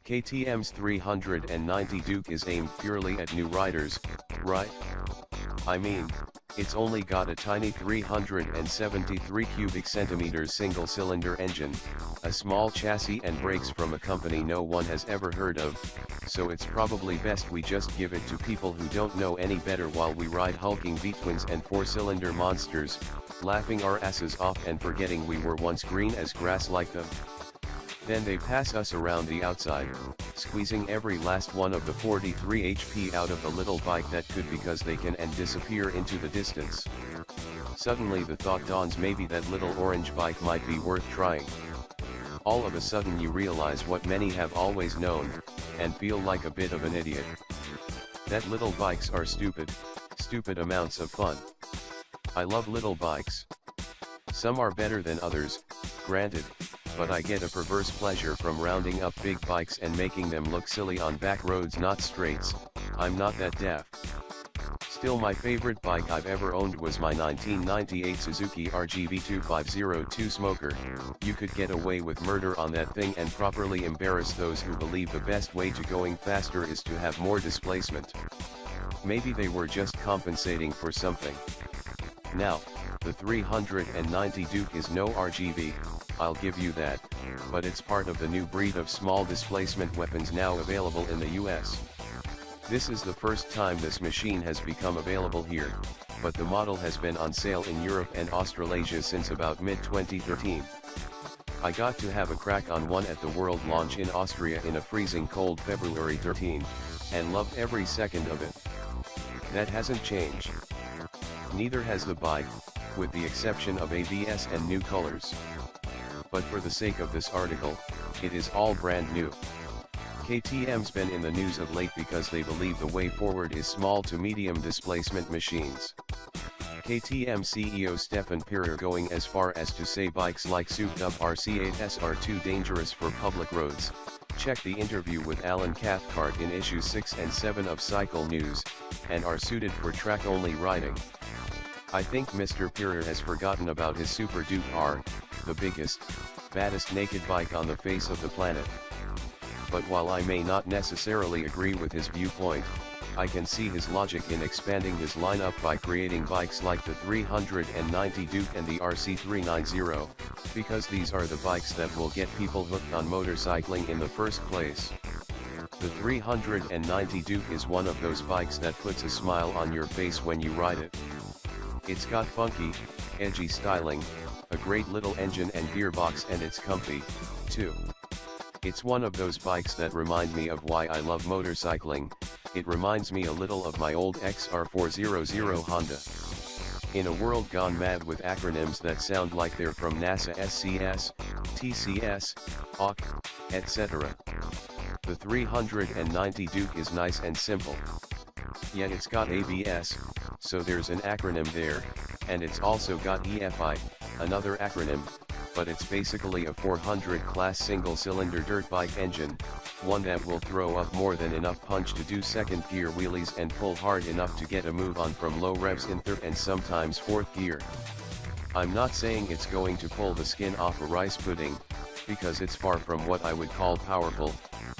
KTM's 390 Duke is aimed purely at new riders, right? I mean, it's only got a tiny 373 cubic centimeters single-cylinder engine, a small chassis and brakes from a company no one has ever heard of, so it's probably best we just give it to people who don't know any better while we ride hulking V-twins and four-cylinder monsters, laughing our asses off and forgetting we were once green as grass like them. Then they pass us around the outside, squeezing every last one of the 43 HP out of the little bike that could because they can and disappear into the distance. Suddenly the thought dawns, maybe that little orange bike might be worth trying. All of a sudden you realize what many have always known, and feel like a bit of an idiot. That little bikes are stupid amounts of fun. I love little bikes. Some are better than others, granted, but I get a perverse pleasure from rounding up big bikes and making them look silly on back roads, not straights. I'm not that deaf. Still, my favorite bike I've ever owned was my 1998 Suzuki RGV 2502 Smoker. You could get away with murder on that thing and properly embarrass those who believe the best way to going faster is to have more displacement. Maybe they were just compensating for something. Now, the 390 Duke is no RGV, I'll give you that, but it's part of the new breed of small displacement weapons now available in the US. This is the first time this machine has become available here, but the model has been on sale in Europe and Australasia since about mid-2013. I got to have a crack on one at the world launch in Austria in a freezing cold February 13, and loved every second of it. That hasn't changed. Neither has the bike, with the exception of ABS and new colors. But for the sake of this article, it is all brand new. KTM's been in the news of late because they believe the way forward is small to medium displacement machines. KTM CEO Stefan Pirer going as far as to say bikes like souped up RC8s are too dangerous for public roads. Check the interview with Alan Cathcart in issues 6 and 7 of Cycle News, and are suited for track-only riding. I think Mr. Pirer has forgotten about his Super Duke R, the biggest, baddest naked bike on the face of the planet. But while I may not necessarily agree with his viewpoint, I can see his logic in expanding his lineup by creating bikes like the 390 Duke and the RC390, because these are the bikes that will get people hooked on motorcycling in the first place. The 390 Duke is one of those bikes that puts a smile on your face when you ride it. It's got funky, edgy styling, a great little engine and gearbox, and it's comfy, too. It's one of those bikes that remind me of why I love motorcycling. It reminds me a little of my old XR400 Honda. In a world gone mad with acronyms that sound like they're from NASA, SCS, TCS, AUK, etc. The 390 Duke is nice and simple. Yet it's got ABS, so there's an acronym there, and it's also got EFI, another acronym, but it's basically a 400 class single-cylinder dirt bike engine, one that will throw up more than enough punch to do second gear wheelies and pull hard enough to get a move on from low revs in third and sometimes fourth gear. I'm not saying it's going to pull the skin off a rice pudding, because it's far from what I would call powerful,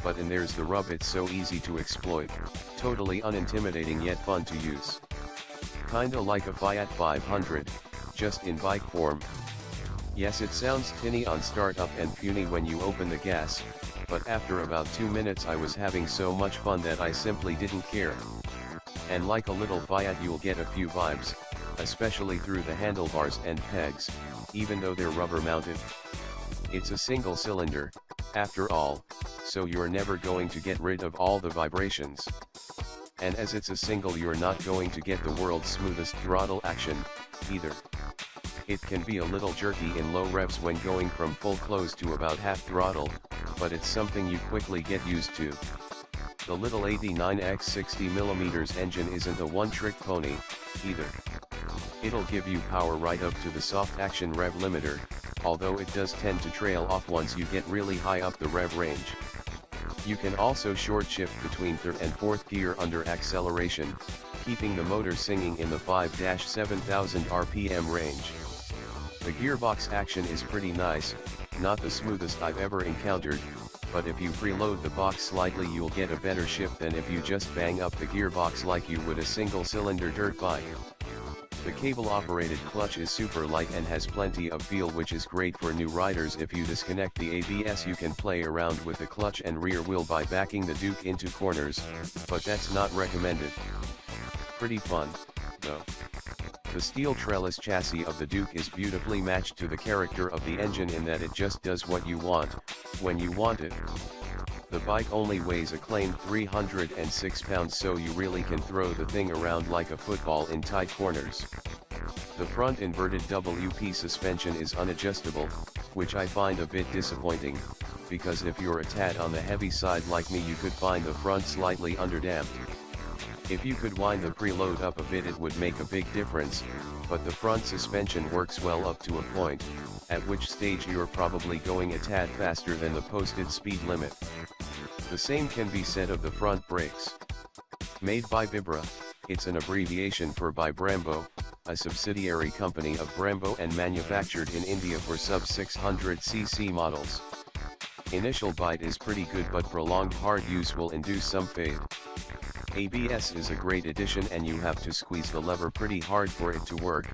but and there's the rub, it's so easy to exploit, totally unintimidating yet fun to use. Kinda like a Fiat 500, just in bike form. Yes, it sounds tinny on startup and puny when you open the gas, but after about 2 minutes I was having so much fun that I simply didn't care. And like a little Fiat you'll get a few vibes, especially through the handlebars and pegs, even though they're rubber mounted. It's a single cylinder, after all, so you're never going to get rid of all the vibrations. And as it's a single, you're not going to get the world's smoothest throttle action, either. It can be a little jerky in low revs when going from full close to about half throttle, but it's something you quickly get used to. The little 89x 60mm engine isn't a one-trick pony, either. It'll give you power right up to the soft action rev limiter, although it does tend to trail off once you get really high up the rev range. You can also short shift between third and fourth gear under acceleration, keeping the motor singing in the 5-7,000 RPM range. The gearbox action is pretty nice, not the smoothest I've ever encountered, but if you preload the box slightly you'll get a better shift than if you just bang up the gearbox like you would a single-cylinder dirt bike. The cable-operated clutch is super light and has plenty of feel, which is great for new riders. If you disconnect the ABS you can play around with the clutch and rear wheel by backing the Duke into corners, but that's not recommended. Pretty fun, though. The steel trellis chassis of the Duke is beautifully matched to the character of the engine in that it just does what you want, when you want it. The bike only weighs a claimed 306 pounds, so you really can throw the thing around like a football in tight corners. The front inverted WP suspension is unadjustable, which I find a bit disappointing, because if you're a tad on the heavy side like me you could find the front slightly underdamped. If you could wind the preload up a bit it would make a big difference, but the front suspension works well up to a point, at which stage you're probably going a tad faster than the posted speed limit. The same can be said of the front brakes. Made by Vibra, it's an abbreviation for by Brembo, a subsidiary company of Brembo and manufactured in India for sub 600cc models. Initial bite is pretty good, but prolonged hard use will induce some fade. ABS is a great addition and you have to squeeze the lever pretty hard for it to work,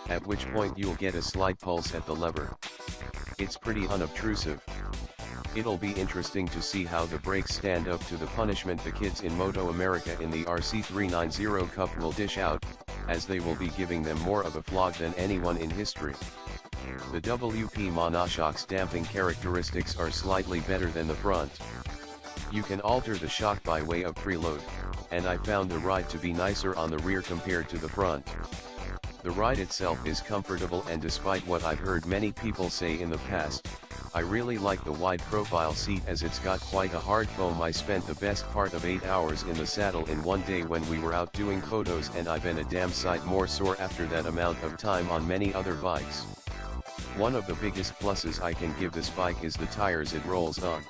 at which point you'll get a slight pulse at the lever. It's pretty unobtrusive. It'll be interesting to see how the brakes stand up to the punishment the kids in Moto America in the RC390 Cup will dish out, as they will be giving them more of a flog than anyone in history. The WP monoshock's damping characteristics are slightly better than the front. You can alter the shock by way of preload, and I found the ride to be nicer on the rear compared to the front. The ride itself is comfortable, and despite what I've heard many people say in the past, I really like the wide profile seat as it's got quite a hard foam. I spent the best part of 8 hours in the saddle in one day when we were out doing photos, and I've been a damn sight more sore after that amount of time on many other bikes. One of the biggest pluses I can give this bike is the tires it rolls on.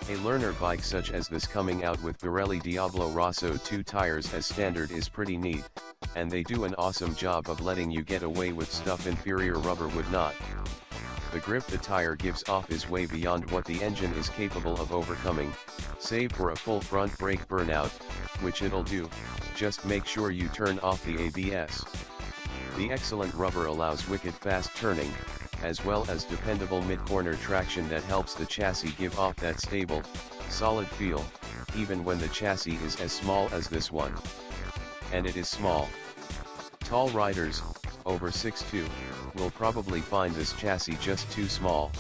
A learner bike such as this coming out with Pirelli Diablo Rosso 2 tires as standard is pretty neat, and they do an awesome job of letting you get away with stuff inferior rubber would not. The grip the tire gives off is way beyond what the engine is capable of overcoming, save for a full front brake burnout, which it'll do. Just make sure you turn off the ABS. The excellent rubber allows wicked fast turning, as well as dependable mid-corner traction that helps the chassis give off that stable, solid feel, even when the chassis is as small as this one. And it is small. Tall riders, over 6'2", will probably find this chassis just too small.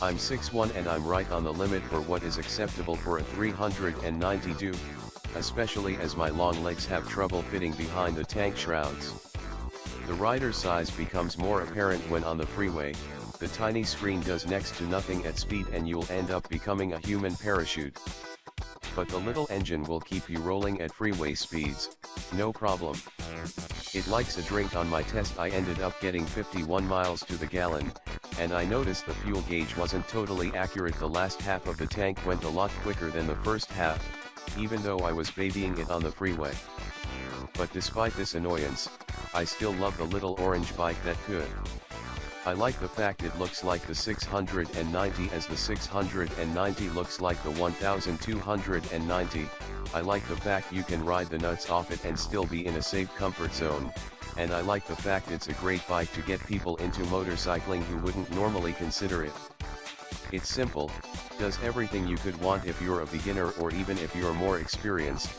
I'm 6'1" and I'm right on the limit for what is acceptable for a 390 Duke, especially as my long legs have trouble fitting behind the tank shrouds. The rider size becomes more apparent when on the freeway. The tiny screen does next to nothing at speed and you'll end up becoming a human parachute. But the little engine will keep you rolling at freeway speeds, no problem. It likes a drink. On my test I ended up getting 51 miles to the gallon, and I noticed the fuel gauge wasn't totally accurate. The last half of the tank went a lot quicker than the first half, even though I was babying it on the freeway. But despite this annoyance, I still love the little orange bike that could. I like the fact it looks like the 690 as the 690 looks like the 1290. I like the fact you can ride the nuts off it and still be in a safe comfort zone, and I like the fact it's a great bike to get people into motorcycling who wouldn't normally consider it. It's simple, does everything you could want if you're a beginner or even if you're more experienced,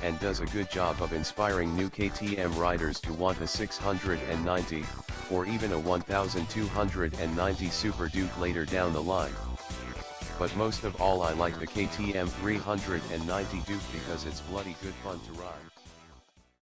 and does a good job of inspiring new KTM riders to want a 690, or even a 1290 Super Duke later down the line. But most of all I like the KTM 390 Duke because it's bloody good fun to ride.